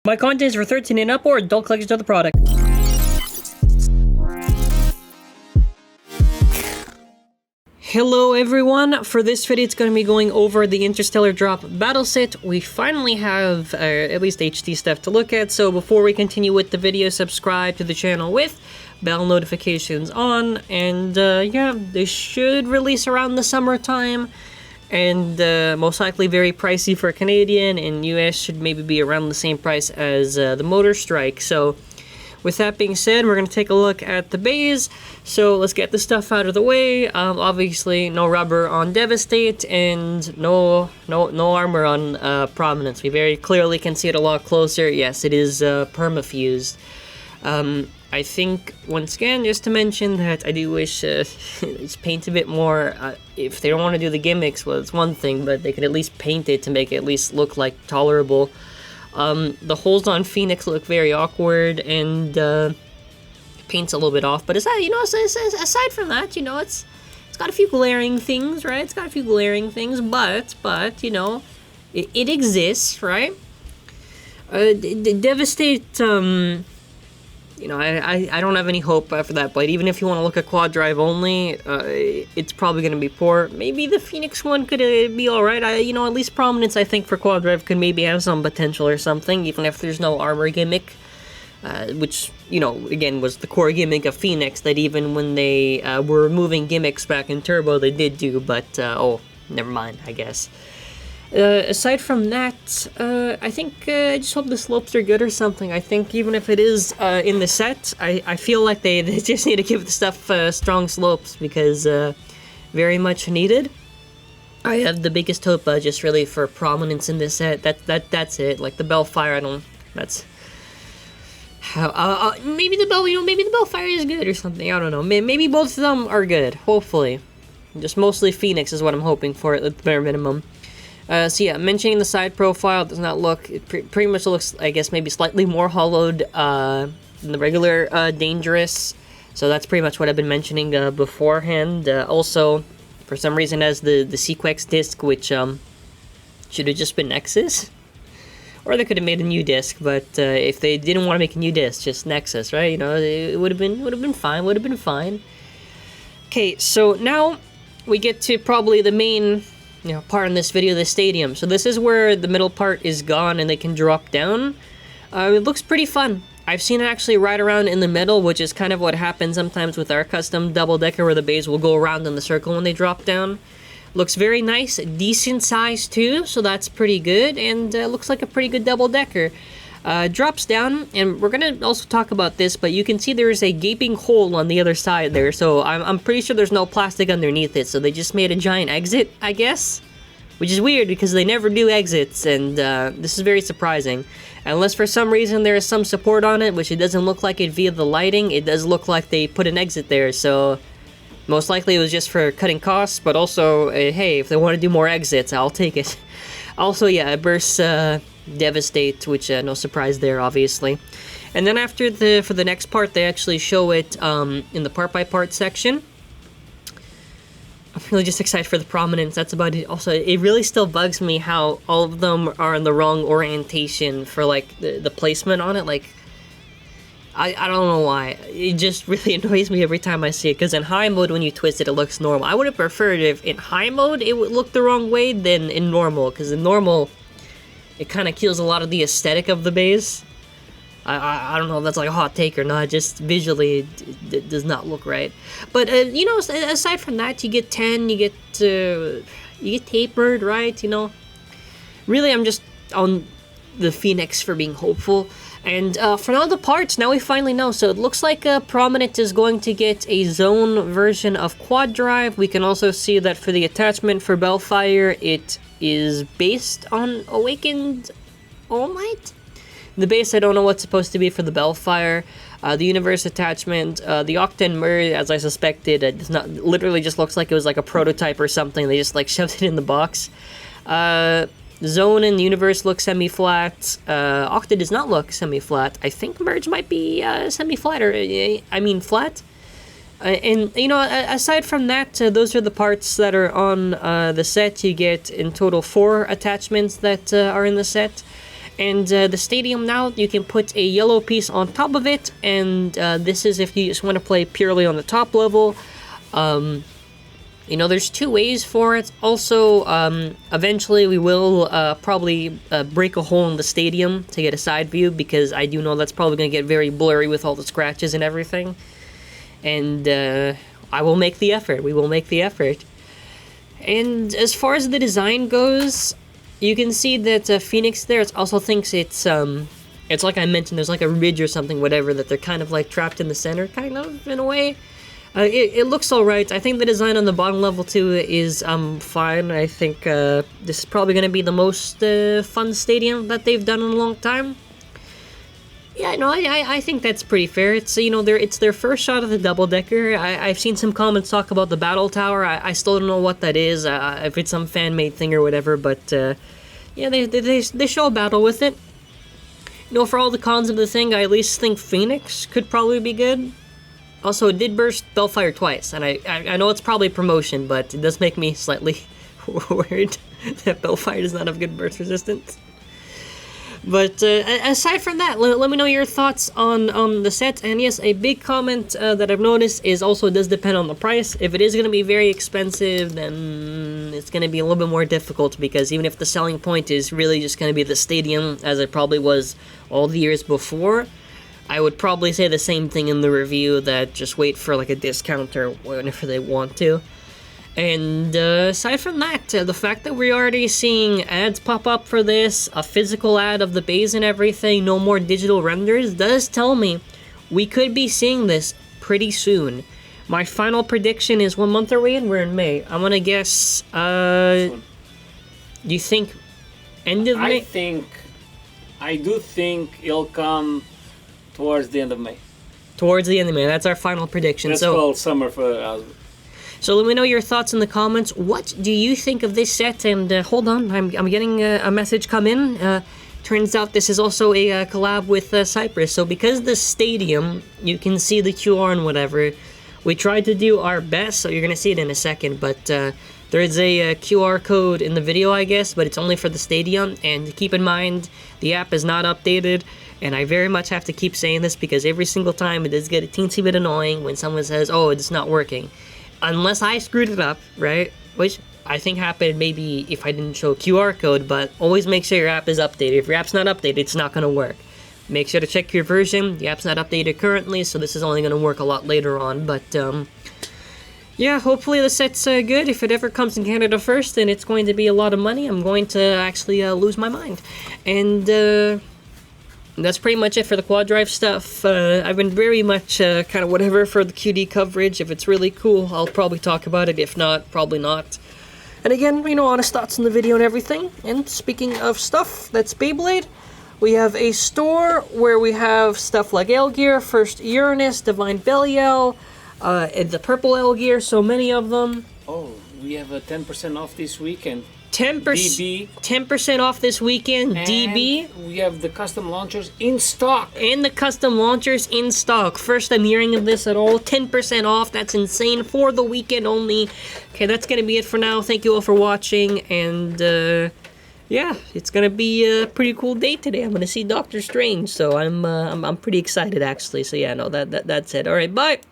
My content is for 13 and up or adult collectors of the product. Hello everyone, for this video it's going to be going over the Interstellar drop battle set. We finally have at least HD stuff to look at, so before we continue with the video, subscribe to the channel with bell notifications on, and yeah, they should release around the summertime, and most likely very pricey for Canadian, and US should maybe be around the same price as the Motor Strike. So with that being said, we're going to take a look at the bays. So let's get the stuff out of the way. Obviously, no rubber on Devastate and no armor on Prominence. We very clearly can see it a lot closer. Yes, it is permafused. I think, once again, just to mention that I do wish it's paint a bit more. If they don't want to do the gimmicks, well, it's one thing, but they could at least paint it to make it at least look like tolerable. The holes on Phoenix look very awkward, and paint's a little bit off. But aside, aside from that, it's got a few glaring things, right? It's got a few glaring things, but it exists, right? Devastate. I don't have any hope for that blade. Even if you want to look at quad drive only, it's probably going to be poor. Maybe the Phoenix one could be alright. At least Prominence, I think, for quad drive could maybe have some potential or something, even if there's no armor gimmick. Which, again, was the core gimmick of Phoenix, that even when they were removing gimmicks back in Turbo, they did do, but, oh, never mind, I guess. Aside from that, I think I just hope the slopes are good or something. I think even if it is in the set, I feel like they just need to give the stuff strong slopes, because very much needed. I have the biggest hope just really for Prominence in this set. That's it. Like the Bellfire, that's how maybe the Bellfire is good or something. I don't know. Maybe both of them are good. Hopefully, just mostly Phoenix is what I'm hoping for at the bare minimum. So yeah, mentioning the side profile, does not look, it pretty much looks, I guess, maybe slightly more hollowed than the regular Dangerous. So that's pretty much what I've been mentioning beforehand. Also, for some reason, as the Sequex disc, which should have just been Nexus. Or they could have made a new disc, but if they didn't want to make a new disc, just Nexus, right? It would have been fine. Okay, so now we get to probably the main part in this video, the stadium. So this is where the middle part is gone and they can drop down. It looks pretty fun. I've seen it actually ride around in the middle, which is kind of what happens sometimes with our custom double-decker, where the bays will go around in the circle when they drop down. Looks very nice, decent size too, so that's pretty good, and looks like a pretty good double-decker. Drops down, and we're gonna also talk about this, but you can see there is a gaping hole on the other side there, so I'm pretty sure there's no plastic underneath it, so they just made a giant exit, I guess? Which is weird, because they never do exits, and this is very surprising. Unless for some reason there is some support on it, which it doesn't look like it via the lighting, it does look like they put an exit there, so most likely it was just for cutting costs, but also, hey, if they want to do more exits, I'll take it. Also, yeah, it bursts Devastate, which no surprise there, obviously. And then after for the next part, they actually show it in the part-by-part section. I'm really just excited for the Prominence, that's about it. Also, it really still bugs me how all of them are in the wrong orientation for, like, the placement on it. Like, I don't know why. It just really annoys me every time I see it, because in high mode, when you twist it, it looks normal. I would have preferred if in high mode it would look the wrong way than in normal, because in normal, it kind of kills a lot of the aesthetic of the bays. I don't know if that's like a hot take or not, just visually it does not look right. But, aside from that, you get 10, you get tapered, right? Really, I'm just on the Phoenix for being hopeful. And for all the parts, now we finally know. So it looks like Prominent is going to get a zone version of quad drive. We can also see that for the attachment for Bellfire, it is based on Awakened All Might. The base, I don't know what's supposed to be for the Bellfire. The Universe attachment, the Octen Merge, as I suspected, it does not, literally just looks like it was like a prototype or something. They just like shoved it in the box. Zone and Universe look semi-flat. Octa does not look semi-flat. I think Merge might be semi-flat, or I mean flat. And, aside from that, those are the parts that are on the set. You get, in total, 4 attachments that are in the set. And the stadium now, you can put a yellow piece on top of it, and this is if you just want to play purely on the top level. You know, there's two ways for it. Also, eventually we will probably break a hole in the stadium to get a side view, because I do know that's probably going to get very blurry with all the scratches and everything. And I will make the effort. We will make the effort. And as far as the design goes, you can see that Phoenix there also thinks it's like I mentioned, there's like a ridge or something, whatever, that they're kind of like trapped in the center, kind of, in a way. It looks alright. I think the design on the bottom level too is fine. I think this is probably going to be the most fun stadium that they've done in a long time. Yeah, no, I think that's pretty fair. It's, you know, it's their first shot of the double-decker. I've seen some comments talk about the battle tower. I still don't know what that is, if it's some fan-made thing or whatever, but yeah, they show a battle with it. You know, for all the cons of the thing, I at least think Phoenix could probably be good. Also, it did burst Bellfire twice, and I know it's probably promotion, but it does make me slightly worried that Bellfire does not have good burst resistance. But aside from that, let me know your thoughts on the set. And yes, a big comment that I've noticed is also it does depend on the price. If it is going to be very expensive, then it's going to be a little bit more difficult, because even if the selling point is really just going to be the stadium, as it probably was all the years before, I would probably say the same thing in the review, that just wait for like a discount or whenever they want to. And aside from that, the fact that we're already seeing ads pop up for this, a physical ad of the base and everything, no more digital renders, does tell me we could be seeing this pretty soon. My final prediction is, what month are we in? We're in May. I'm gonna guess, do you think end of May? I do think it'll come towards the end of May. Towards the end of May, that's our final prediction. That's called summer for HASBRO. So let me know your thoughts in the comments. What do you think of this set? And hold on, I'm getting a message come in. Turns out this is also a collab with Cypress. So because the stadium, you can see the QR and whatever, we tried to do our best, so you're going to see it in a second. But there is a QR code in the video, I guess, but it's only for the stadium. And keep in mind, the app is not updated. And I very much have to keep saying this, because every single time it does get a teensy bit annoying when someone says, oh, it's not working. Unless I screwed it up, right? Which I think happened maybe if I didn't show a QR code, but always make sure your app is updated. If your app's not updated, it's not going to work. Make sure to check your version. The app's not updated currently, so this is only going to work a lot later on. But, yeah, hopefully the set's good. If it ever comes in Canada first, then it's going to be a lot of money. I'm going to actually lose my mind. And, that's pretty much it for the quad drive stuff. I've been very much kind of whatever for the QD coverage. If it's really cool, I'll probably talk about it. If not, probably not. And again, you know, honest thoughts in the video and everything. And speaking of stuff, that's Beyblade. We have a store where we have stuff like L Gear, First Uranus, Divine Belial, and the purple L Gear, so many of them. Oh, we have a 10% off this weekend. 10% off this weekend, and DB. We have the custom launchers in stock. And the custom launchers in stock. First I'm hearing of this at all. 10% off. That's insane for the weekend only. Okay, that's going to be it for now. Thank you all for watching. And, yeah, it's going to be a pretty cool day today. I'm going to see Doctor Strange. So I'm pretty excited, actually. So, yeah, no, that's it. All right, bye.